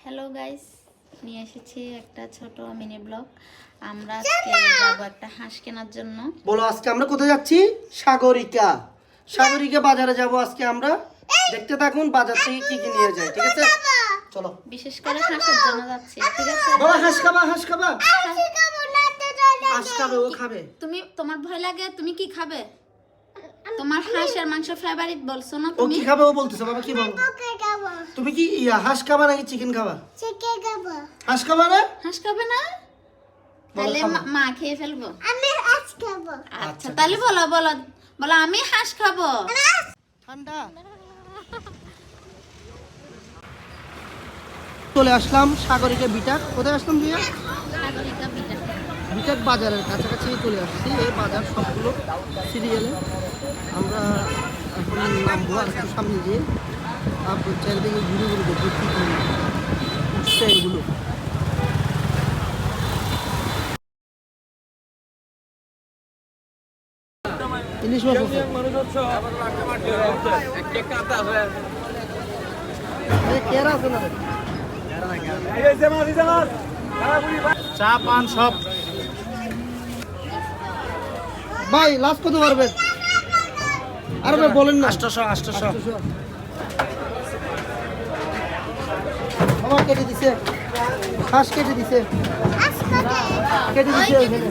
Hello guys, নিয়ে এসেছি একটা ছোট মিনি ব্লগ। আমরা আজকে যাব একটা হাঁস কেনার জন্য। বলো আজকে আমরা কোথায় যাচ্ছি? সাগরিকা বাজারে যাব আজকে আমরা। দেখতে থাকুন বাজার থেকে কি কি নিয়ে যায়, ঠিক আছে? চলো। বিশেষ করে হাঁসের জন্য যাচ্ছি, ঠিক আছে? বাবা হাঁস খাবা? হাঁস খাবে, ও খাবে। তোমার ভয় লাগে? তুমি কি খাবে? তোমার হাঁসের মাংস ফেভারিট বলছো না ও তুমি? কি খাবে ও বলতেছে, বাবা কি বলো? তুমি কি হাঁস খাবা নাকি চিকেন খাবা? চিকেন খাবো। হাঁস খাবা না? হাঁস খাবে না? তাহলে মা খেয়ে ফেলবো। আমি হাঁস খাবো। আচ্ছা তাহলে বলো বলো বলো, আমি হাঁস খাবো। ঠান্ডা। চলে আসলাম সাগরিকা বিটাক। কোথায় আসলাম দিয়া? সাগরিকা বিটা। বিটাক বাজারের কাছাকাছি চলে আসছি। এই বাজার সবগুলো সিরিয়ালে আমরা এখন নামবো আর একটু সামনে গিয়ে আপনার চারিদিকে ঘুরে ঘুরে দেখবো কী উঠছে এগুলো। ইলিশ মাছ আছে। কেরা আছে না? চা পান সব। ভাই লাস্ট কত পারবেন? আর ভাই বলেন না। 800 বাবা কেটে দিছে, হাঁস কেটে দিছে, কেটে দিছে ওখানে।